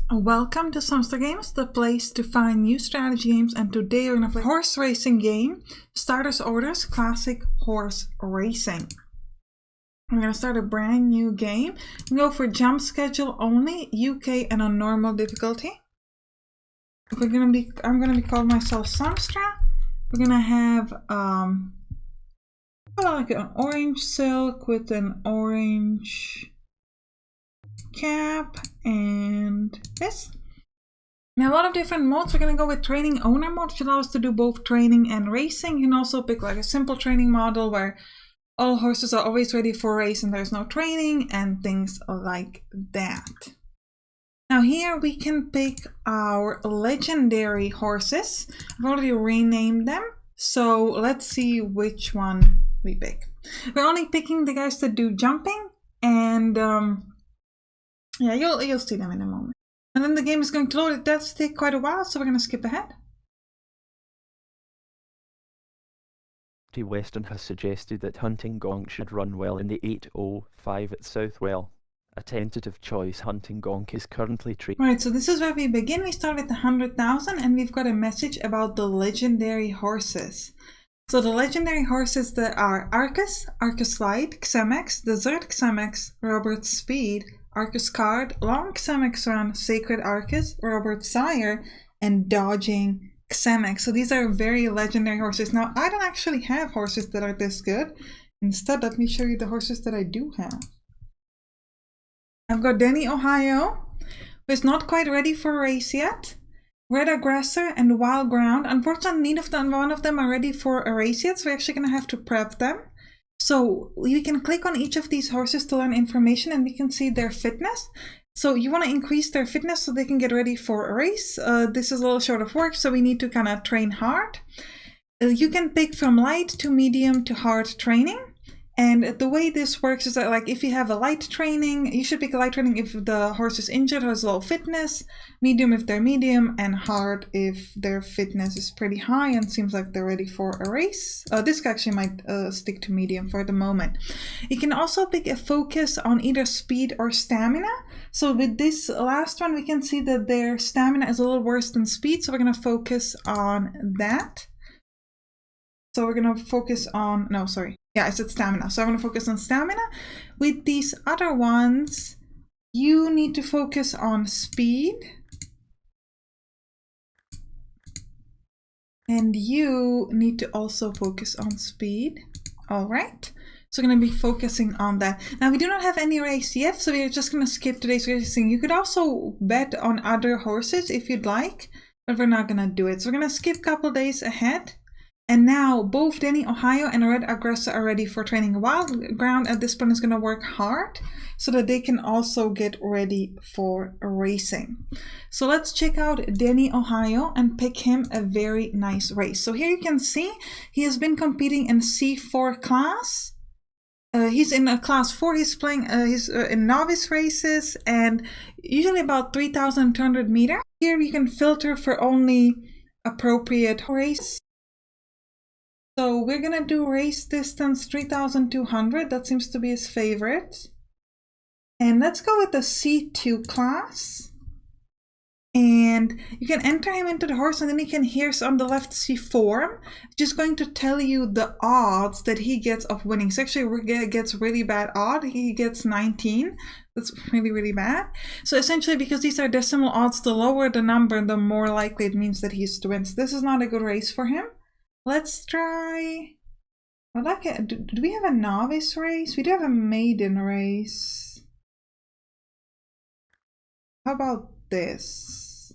Welcome to Sampstra Games, the place to find new strategy games, and today we're gonna play a horse racing game, Starters Orders Classic Horse Racing. We're gonna start a brand new game. Go for jump schedule only, UK and on normal difficulty. I'm gonna be calling myself Sampstra. We're gonna have like an orange silk with an orange cap and this. Now a lot of different modes. We're gonna go with training owner mode, which allows us to do both training and racing. You can also pick like a simple training model where all horses are always ready for a race and there's no training and things like that. Now here we can pick our legendary horses. I've already renamed them, so let's see which one we pick. We're only picking the guys that do jumping, and yeah, you'll see them in a moment. And then the game is going to load. It does take quite a while, so we're going to skip ahead. Western has suggested that Hunting Gong should run well in the 8:05 at Southwell. A tentative choice, Hunting Gong is currently treated. Right, so this is where we begin. We start at 100,000 and we've got a message about the legendary horses. So the legendary horses that are Arcus, Arcus Light, Xemex, Desert Xemex, Robert Speed, Arcus Card, Long Xemex Run, Sacred Arcus, Robert Sire, and Dodging Xemex. So these are very legendary horses. Now, I don't actually have horses that are this good. Instead, let me show you the horses that I do have. I've got Denny, Ohio, who is not quite ready for a race yet. Red Aggressor and Wild Ground. Unfortunately, neither of them, one of them are ready for a race yet, so we're actually going to have to prep them. So we can click on each of these horses to learn information and we can see their fitness. So you want to increase their fitness so they can get ready for a race. This is a little short of work, so we need to kind of train hard. You can pick from light to medium to hard training. And the way this works is that, like, if you have a light training, you should pick a light training if the horse is injured or has low fitness, medium if they're medium, and hard if their fitness is pretty high and seems like they're ready for a race. This actually might stick to medium for the moment. You can also pick a focus on either speed or stamina. So with this last one, we can see that their stamina is a little worse than speed, so we're going to focus on that. So we're going to focus on, no, sorry. Yeah, I said stamina. So I'm going to focus on stamina. With these other ones, you need to focus on speed. And you need to also focus on speed. All right. So we're going to be focusing on that. Now, we do not have any race yet, so we're just going to skip today's racing. You could also bet on other horses if you'd like, but we're not going to do it. So we're going to skip a couple days ahead. And now both Denny, Ohio and Red Aggressor are ready for training. Wild Ground at this point is going to work hard so that they can also get ready for racing. So let's check out Denny, Ohio and pick him a very nice race. So here you can see he has been competing in C4 class. He's in a class 4. He's playing in novice races and usually about 3,200 meters. Here you can filter for only appropriate race. So we're going to do race distance 3,200. That seems to be his favorite. And let's go with the C2 class. And you can enter him into the horse and then you can hear on the left see form, which is going to tell you the odds that he gets of winning. So actually gets really bad odd. He gets 19. That's really, really bad. So essentially, because these are decimal odds, the lower the number, the more likely it means that he's to win. So this is not a good race for him. Let's try, do we have a novice race? We do have a maiden race. How about this?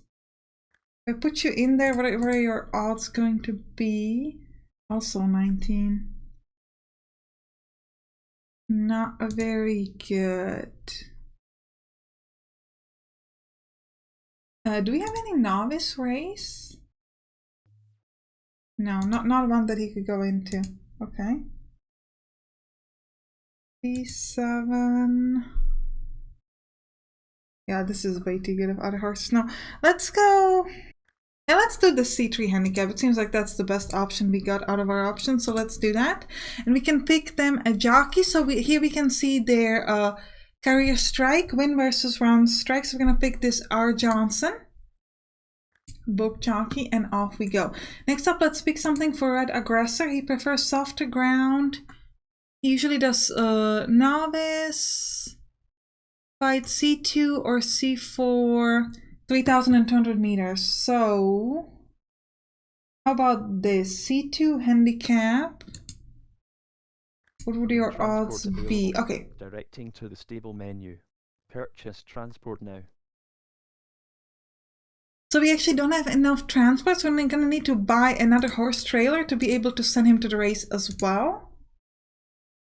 If I put you in there, what are your odds going to be? Also 19. Not very good. Do we have any novice race? No, not one that he could go into. Okay. B7. Yeah, this is way too good of other horses. No, let's go. Yeah, let's do the C3 handicap. It seems like that's the best option we got out of our options. So let's do that. And we can pick them a jockey. So here we can see their Carrier strike, win versus round strike. So we're gonna pick this R. Johnson, book jockey, and off we go. Next up, let's pick something for red aggressor. He prefers softer ground. He usually does novice, fight C2 or C4, 3,200 meters. So how about this? C2 handicap. What would your odds be? Okay. Directing to the stable menu. Purchase transport now. So we actually don't have enough transport, so we're gonna need to buy another horse trailer to be able to send him to the race as well.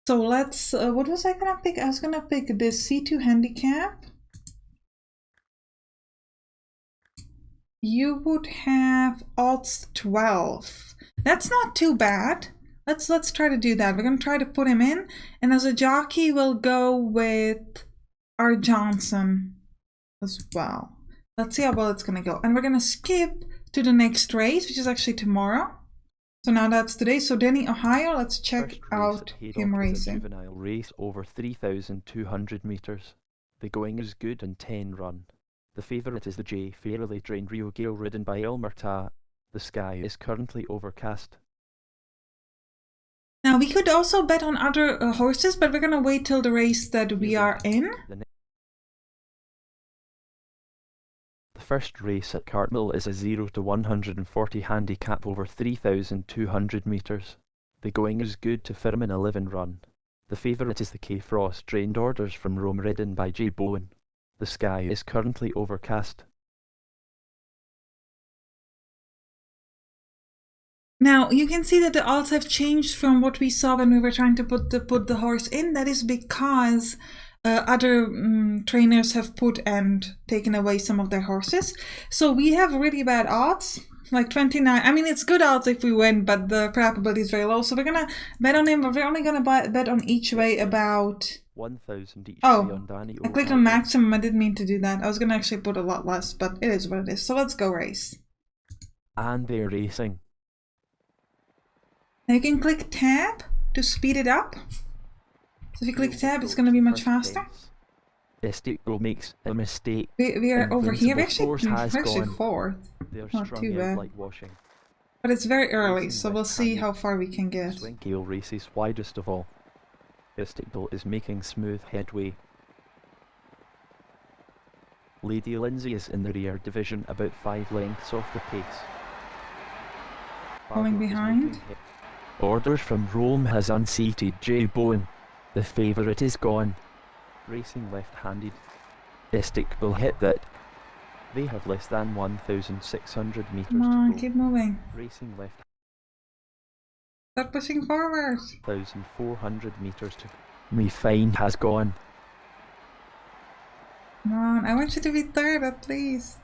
So let's, what was I gonna pick? I was gonna pick this C2 handicap. You would have odds 12. That's not too bad. Let's try to do that. We're gonna try to put him in, and as a jockey, we'll go with R. Johnson as well. Let's see how well it's gonna go. And we're gonna skip to the next race, which is actually tomorrow. So now that's today. So Denny, Ohio, let's check out him racing. Juvenile race over 3,200 meters. The going is good and 10 run. The favourite is the J. Fairly trained Rio Gale ridden by El Murta. The sky is currently overcast. Now we could also bet on other horses, but we're gonna wait till the race that we are in. The first race at Cartmel is a 0 to 140 handicap over 3,200 meters. The going is good to firm an 11 run. The favourite is the K. Frost, trained orders from Rome ridden by J. Bowen. The sky is currently overcast. Now you can see that the odds have changed from what we saw when we were trying to put the horse in. That is because other trainers have put and taken away some of their horses. So we have really bad odds, like 29. I mean, it's good odds if we win, but the probability is very low. So we're gonna bet on him, but we're only gonna bet on each way about 1,000 each way oh, on Danny. I clicked on maximum. I didn't mean to do that. I was gonna actually put a lot less, but it is what it is. So let's go race. And they're racing. Now you can click tab to speed it up. So if you click tab, it's going to be much faster. Estico makes a mistake. We are over here. We're actually Gone. fourth. They're Not strung too out bad. like washing. But it's very early, Racing so we'll see left-handed. how far we can get. Swinkale races widest of all. Estico is making smooth headway. Lady Lindsay is in the rear division, about 5 lengths off the pace. Falling Barber is behind. making Orders from Rome has unseated J. Bowen. The favourite is gone. Racing left-handed. Estic will hit that. They have less than 1,600 meters Come on, to go. keep moving. Racing left. Start pushing forward. 1,400 meters to. Me fine has gone. Come on, I want you to be third at least.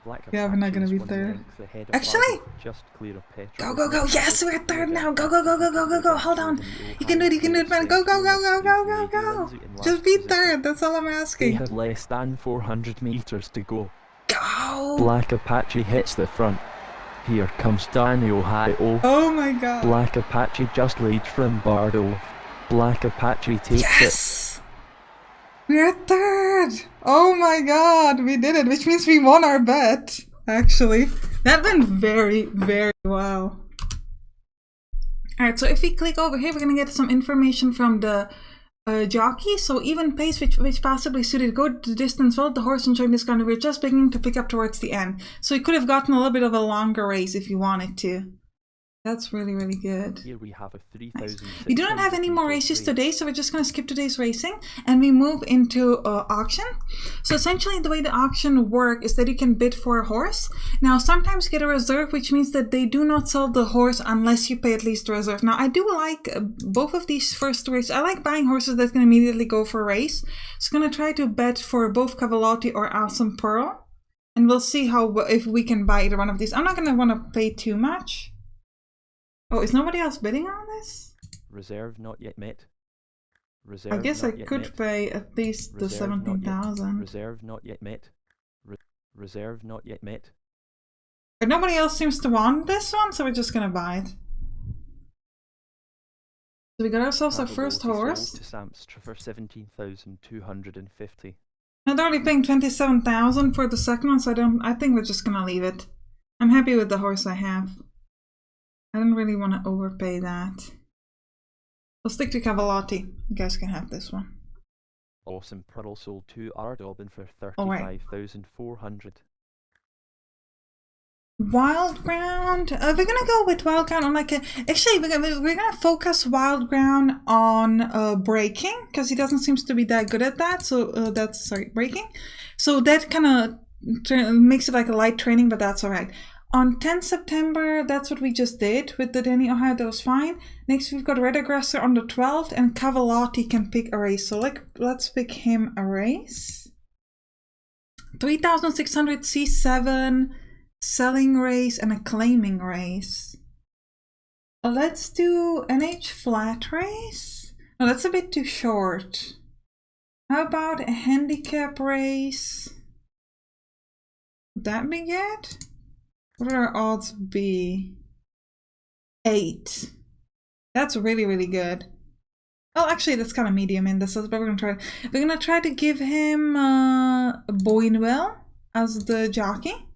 Black Yeah, we're not gonna be Apache is 1 third. length ahead of Actually! Barber, just clear of petrol. Go, go, go. Yes, we're third now. Go, go, go, go, go, go, go. Hold on. You can do it, man. Go, go, go, go, go, go, go. Just be third. That's all I'm They asking. have less than 400 meters to go. Go. Black Apache hits the front. Here comes Danny Ohio. Oh my god. Black Apache just leads from Bardo. Black Apache takes it. Yes! We're third! Oh my god, we did it, which means we won our bet, actually. That went very, very well. Alright, so if we click over here, we're gonna get some information from the jockey. So even pace, which possibly suited good the distance well. The horse enjoying this ground. We're just beginning to pick up towards the end. So you could have gotten a little bit of a longer race if you wanted to. That's really, really good. Here we have a 3,000. Nice. We do not have any more races today, so we're just going to skip today's racing and we move into auction. So essentially the way the auction works is that you can bid for a horse. Now sometimes you get a reserve, which means that they do not sell the horse unless you pay at least a reserve. Now I do like both of these first races. I like buying horses that can immediately go for a race. So I'm going to try to bet for both Cavalotti or Awesome Pearl. And we'll see if we can buy either one of these. I'm not going to want to pay too much. Oh, is nobody else bidding on this? Reserve not yet met. Reserve I guess I not yet could met. pay at least the Reserve not yet. 17,000. Reserve not yet met. Reserve not yet met. But nobody else seems to want this one, so we're just gonna buy it. So we got ourselves our first Travelodie horse. sold to Sampstra for 17,250. I'm already paying 27,000 for the second one, so I think we're just gonna leave it. I'm happy with the horse I have. I don't really want to overpay that. We'll stick to Cavalotti. You guys can have this one. Awesome Pearl sold to Ardobbin for Alright. 35,400. Wild Ground. We're gonna go with Wild Ground on like a. Actually, we're gonna focus Wild Ground on breaking because he doesn't seem to be that good at that. So that's breaking. So that kind of makes it like a light training, but that's all right. On 10 September, that's what we just did with the Danny Ohio. That was fine. Next, we've got Red Aggressor on the 12th, and Cavalotti can pick a race. So let's pick him a race. 3,600 C7. Selling race and a claiming race. Let's do NH flat race. No, that's a bit too short. How about a handicap race? Would that be good? What would our odds be? 8. That's really, really good. Well, actually, that's kind of medium in this, but we're gonna try. We're gonna try to give him Boinwell as the jockey.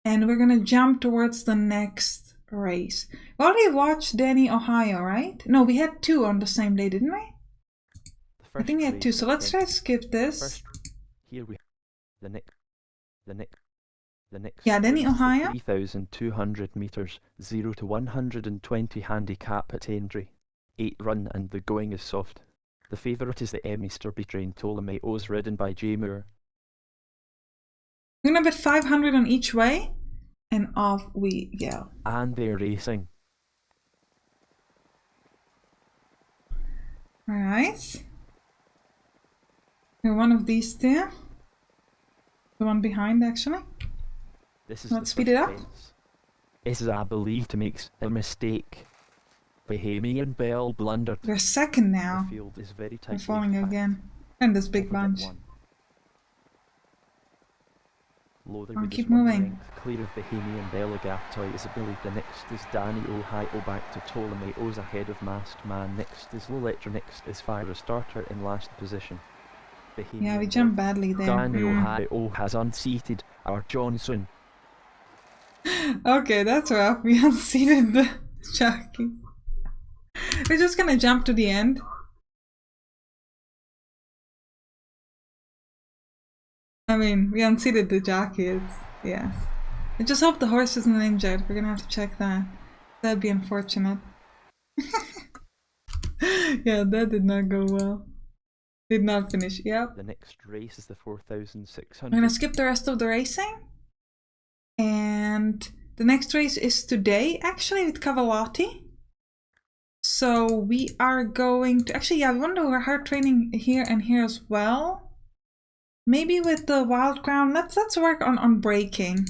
And we're gonna jump towards the next race. We already watched Danny Ohio, right? No, we had 2 on the same day, didn't we? I think we had 2, so let's try to skip this. Here we the next. Yeah, Danny Ohio. 3,200 meters, 0 to 120 handicap at Aintree. 8 run and the going is soft. The favourite is the Emmy Sturby trained Ptolemaios ridden by J. Moore. We're gonna bet 500 on each way, and off we go. And they're racing. Alright. We're one of these 2. The one behind, actually. Let's speed it up. This is, I believe, to make a mistake. Bahamian Bell blundered. We're second now. The field is very tight. We're falling again. And this big bunch. I'll keep moving. Clear of Bahamian Belligatoi is believed. The next is Danny Ohio back to Ptolemaios ahead of Masked Man. Next is Loletra. Next is Fire Starter in last position. Bahamian Yeah, we jumped badly there. Danny Ohio has unseated our Johnson. Okay, that's rough. We unseated the jockey. We're just gonna jump to the end. I mean, we unseated the jockey, yeah. I just hope the horse isn't injured. We're gonna have to check that. That'd be unfortunate. Yeah, that did not go well. Did not finish, yep. The next race is the 4,600. I'm gonna skip the rest of the racing. And the next race is today, actually, with Cavalotti. So we are going to... Actually, yeah, we want to do our hard training here and here as well. Maybe with the Wild Ground, let's work on breaking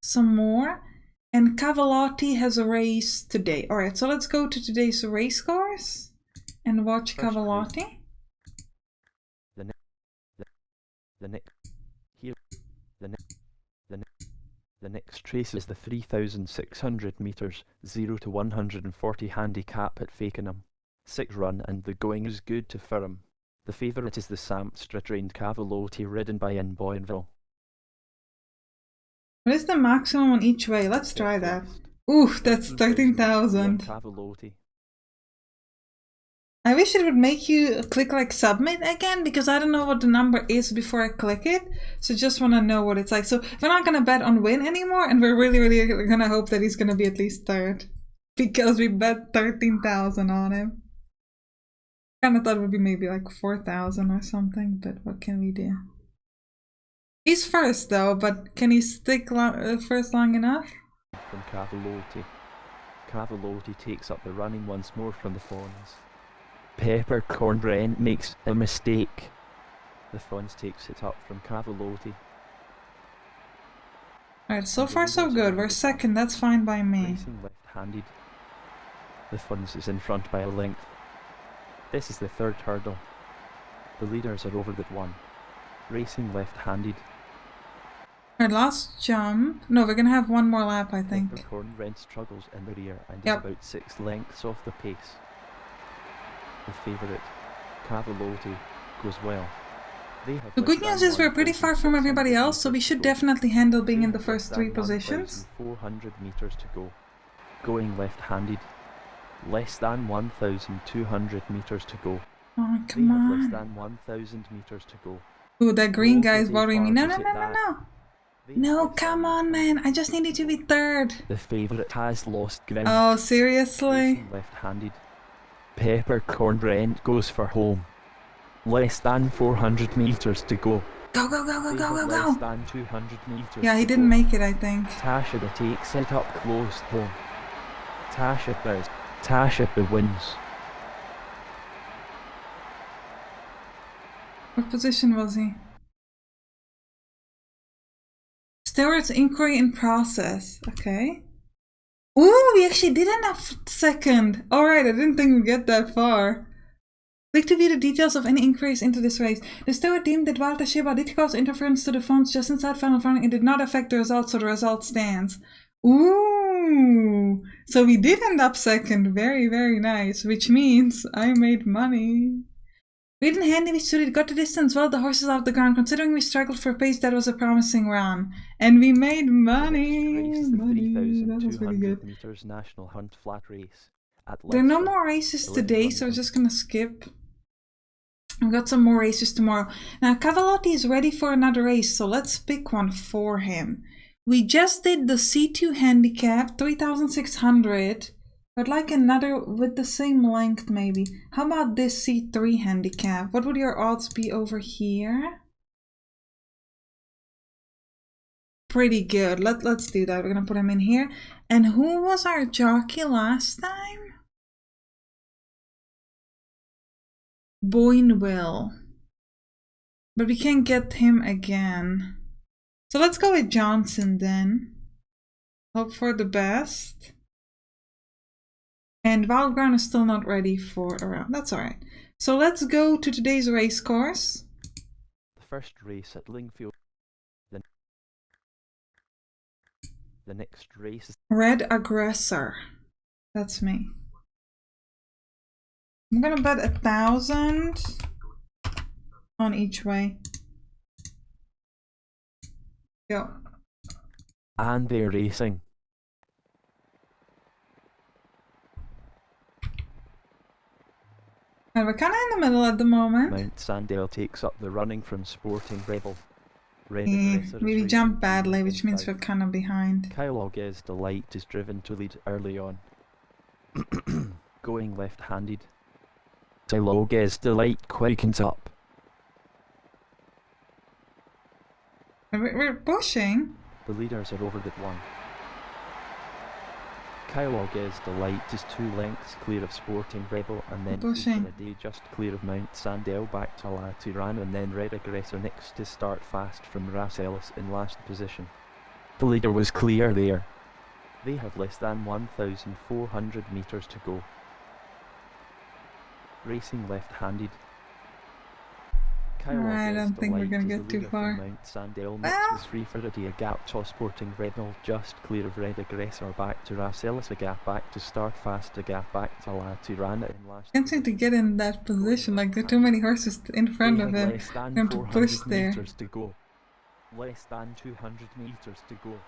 some more. And Cavalotti has a race today. Alright, so let's go to today's race course and watch Cavalotti. The next race is the 3,600 meters, 0 to 140 handicap at Fakenham. 6 run and the going is good to firm. The favourite is the Sampstra trained Cavalotti ridden by in Boinville. What is the maximum on each way? Let's try that. Ooh, that's 13,000. Cavalotti. I wish it would make you click like submit again, because I don't know what the number is before I click it. So just want to know what it's like. So we're not going to bet on win anymore, and we're really going to hope that he's going to be at least third. Because we bet 13,000 on him. Kind of thought it would be maybe like 4,000 or something, but what can we do? He's first though, but can he stick first long enough? From Cavalotti. Cavalotti takes up the running once more from the Fawns. Peppercorn Wren makes a mistake. The Fawns takes it up from Cavalotti. Alright, so far so good. We're second, that's fine by me. Racing left-handed. The Fawns is in front by a length. This is the third hurdle. The leaders are over that one. Racing left-handed. Our last jump. No, we're gonna have one more lap, I think. Peppercorn Wren struggles in the rear and is Yep. about 6 lengths off the pace. The favourite, Cavalotti, goes well. They have The good less news than is we're pretty far from everybody else, so we should definitely handle being in the first three positions. 400 metres to go. Going left-handed. Less than 1,200 metres to go. Oh, come They have less on. than 1,000 metres to go. Ooh, that green guy is Already bothering me. far No, to no, sit no, no, that. no. They No, have less come than on, man. I just needed to be third. The favourite has lost ground. Oh, seriously? Racing left-handed. Peppercorn Brent goes for home. Less than 400 metres to go. Go, go, go, go, They go, have go, less go. than 200 metres Yeah, he to didn't go. make it, I think. Tasha the takes it up close home. Tasha wins. What position was he? Stewart's inquiry in process. Okay. Ooh, we actually did end up second. Alright, I didn't think we'd get that far. Click to view the details of any inquiries into this race. The steward deemed that while Tashiba did cause interference to the phones just inside final running, it did not affect the result, so the result stands. Ooh, so we did end up second. Very, very nice. Which means I made money. We didn't handy, we suited, got the distance well, the horses off the ground. Considering we struggled for pace, that was a promising run. And we made money. The next race is the Money. That was really 3,200 good. metres National Hunt Flat Race at There are no LetsPlay. more races 11 today, run so we're hunt. just gonna skip. We've got some more races tomorrow. Now, Cavalotti is ready for another race, so let's pick one for him. We just did the C2 handicap, 3,600. I'd like another with the same length, maybe. How about this C3 handicap? What would your odds be over here? Pretty good. Let's do that. We're gonna put him in here. And who was our jockey last time? Boyneville. But we can't get him again. So let's go with Johnson then. Hope for the best. And Wild Ground is still not ready for a round. That's alright. So let's go to today's race course. The first race at Lingfield. The next race is Red Aggressor. That's me. I'm gonna bet 1,000 on each way. Go. and they're racing. And we're kind of in the middle at the moment. Mount Sandale takes up the running from Sporting Rebel. Red Yeah, Aggressor is we racing jumped badly, which means we're inside. kind of behind. Kyle Ogez Delight is driven to lead early on. Going left-handed. Kyle Ogez Delight quickens up. We're pushing. The leaders are over that one. Kyle Ogez Delight is 2 lengths clear of Sporting Rebel and then Pushing. a day just clear of Mount Sandale back to La Tirana, and then Red Aggressor next to start fast from Ras Ellis in last position. The leader was clear there. They have less than 1,400 metres to go. Racing left-handed. Kyle I Ogez don't think we're Delight gonna is get the too leader far. from Mount Sandale. Well. Next was free for a gap to Sporting Rebel, just clear of Red Aggressor back to Ras Ellis, a gap back to start fast, a gap back to La Tirana in last. Can't seem to get in that position. Like, there are too many horses in front of him. Less than Him to 400 push there. metres to go. Less than 200 metres to go.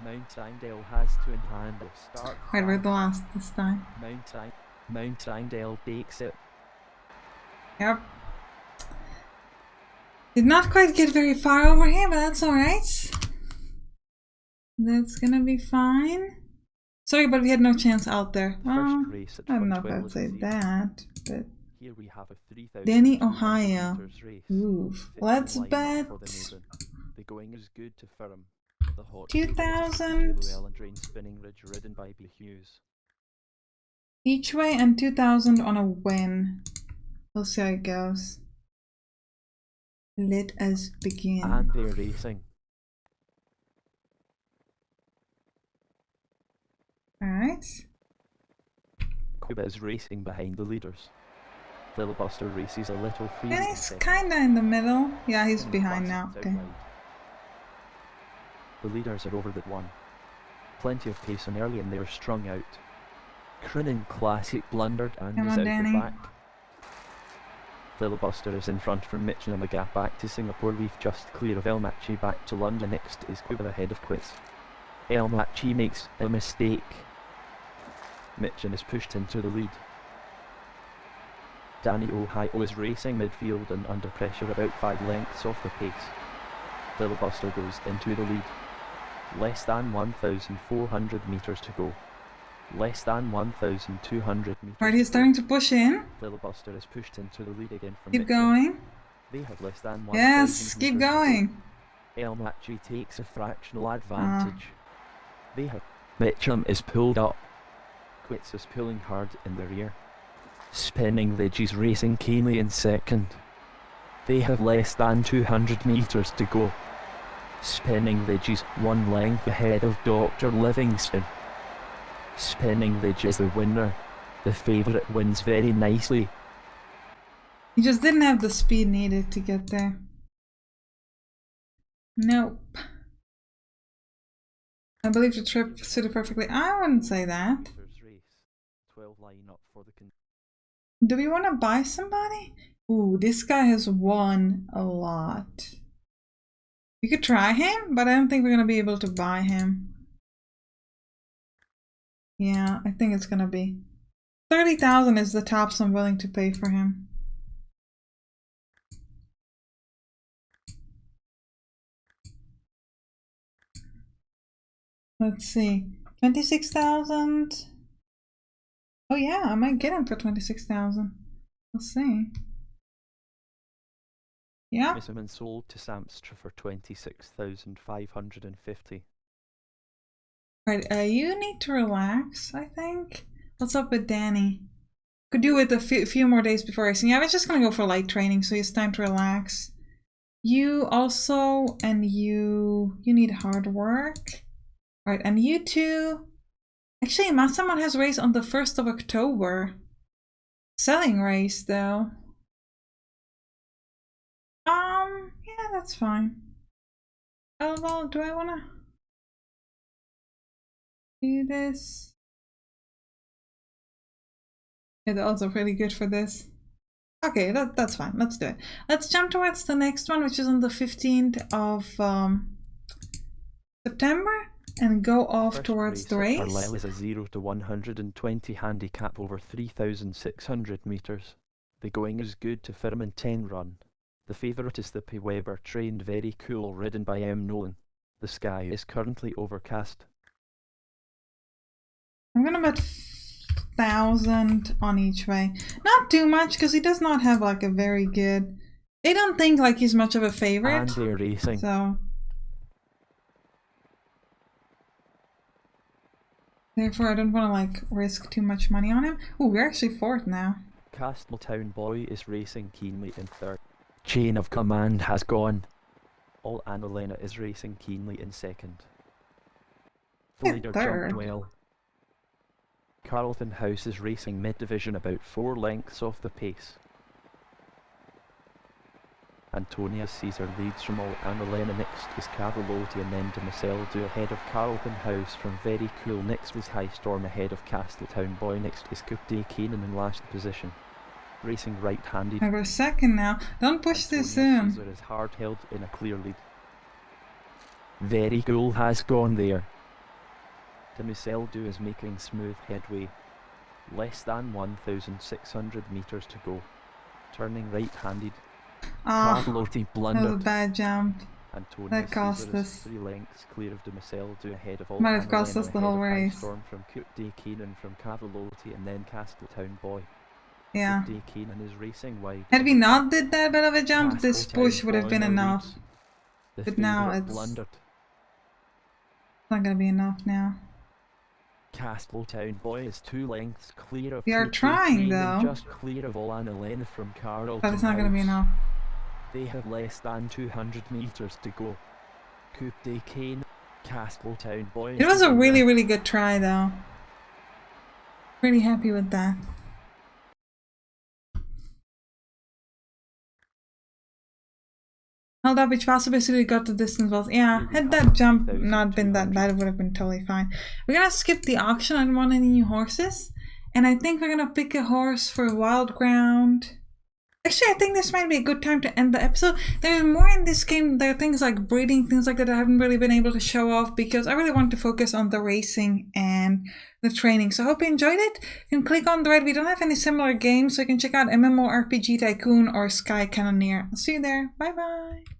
Mount Sandale has two in hand of start. Right, we're the last this time. Mount Sandale takes it. Yep. Did not quite get very far over here, but that's alright. That's gonna be fine. Sorry, but we had no chance out there. Well, First race at I don't know if Frontwell I'd is say easy. that, but Here we have a 3,000 Denny, Ohio. race. Oof. Fits Let's the lineup bet for the maiden. The going is good to Firm. The hot 2,000 Llewellyn Drain Spinning Ridge ridden by B. Hughes. each way and 2,000 on a win. We'll see how it goes. Let us begin. And they're racing. Alright. Cuba is racing behind the leaders. Filibuster races a little free. And he's kinda in the middle. Yeah, he's behind now. Okay. The leaders are over that one. Plenty of pace on early and they're strung out. Crinan Classic blundered and Come is on, out Danny. the back. Filibuster is in front from Mitchell and the gap back to Singapore. We've just clear of El Machi back to London. Next is Quiver ahead of Quiz. El Machi makes a mistake. Mitchell is pushed into the lead. Danny Ohio is racing midfield and under pressure about 5 lengths off the pace. Filibuster goes into the lead. Less than 1,400 metres to go. Less than 1,200 metres. Right, he's starting to push in. Filibuster is pushed into the lead again from Keep Mitchell. going. They have less than 1,000 Yes, keep metres to go. going. El Machi takes a fractional advantage. They have. Mitchell is pulled up. Quits is pulling hard in the rear. Spinning Ridge is racing keenly in second. They have less than 200 metres to go. Spinning Ridge is 1 length ahead of Dr. Livingston. Spinning Ridge is the winner. The favourite wins very nicely. He just didn't have the speed needed to get there. Nope. I believe the trip suited perfectly. I wouldn't say that. Race. 12 line up for the Do we want to buy somebody? Ooh, this guy has won a lot. We could try him, but I don't think we're going to be able to buy him. Yeah, I think it's going to be 30,000 is the tops I'm willing to pay for him. Let's see. 26,000. Oh yeah, I might get him for 26,000. We'll see. Yeah. Miserman sold to Sampstra for 26,550. Right, you need to relax, I think. What's up with Danny? Could do it a few more days before racing. Yeah, I was just gonna go for light training, so it's time to relax. You also, and you need hard work. Right, and you two. Actually, Masaman has race on the 1st of October. Selling race, though. Yeah, that's fine. Oh, well, do I wanna do this? Yeah, the odds are pretty good for this. Okay, that's fine. Let's do it. Let's jump towards the next one, which is on the 15th of September, and go off First towards the race. Carlisle is a 0 to 120 handicap over 3,600 metres. The going is good to Firmin 10 run. The favourite is the P. Weber trained Very Cool ridden by M. Nolan. The sky is currently overcast. I'm gonna bet 1,000 on each way. Not too much, because he does not have like a very good. They don't think like he's much of a favorite. And they're racing. So therefore, I don't want to like risk too much money on him. Ooh, we're actually 4th now. Castletown Boy is racing keenly in 3rd. Chain of Command has gone. All Annalena is racing keenly in 2nd. The leader jumped well. Carlton House is racing mid-division about 4 lengths off the pace. Antonia Caesar leads from All Annalena. Next is Cavalotti and then Demoseldo ahead of Carlton House from Very Cool. Next is High Storm ahead of Castletown Boy. Next is Coupe de Keenan in last position. Racing right-handed. We're 2nd now. Don't push this in. Caesar is hard held in a clear lead. Very Cool has gone there. Demoseldo is making smooth headway. Less than 1,600 metres to go. Turning right-handed. Cavalotti blundered. That was a bad jump. Antonia That cost Caesar is us. 3 lengths clear of Demoseldo ahead of All Might have cost Annalena, us the ahead whole of High race. Storm from Coupe de Keenan from Cavalotti and then Castletown Boy. Yeah. Coupe de Keenan is racing wide. Had we not did that bit of a jump, this push would have been enough. The But now favourite it's blundered. not gonna be enough now. Castletown Boy is 2 lengths clear of We are Coupe de trying, Keenan, though. just clear of All Annalena from Carlton But it's not gonna be House. enough. They have less than 200 metres to go. Coupe de Keenan, Castletown Boy. It was a really, really good try, though. Pretty happy with that. Held up which possibly suited got the distance well. Yeah, had that jump not been that bad, it would have been totally fine. We're gonna skip the auction. I don't want any new horses. And I think we're gonna pick a horse for Wild Ground. Actually, I think this might be a good time to end the episode. There's more in this game. There are things like breeding, things like that I haven't really been able to show off because I really want to focus on the racing and the training. So I hope you enjoyed it. You can click on the red. We don't have any similar games, so you can check out MMORPG Tycoon or Sky Cannoneer. I'll see you there. Bye bye.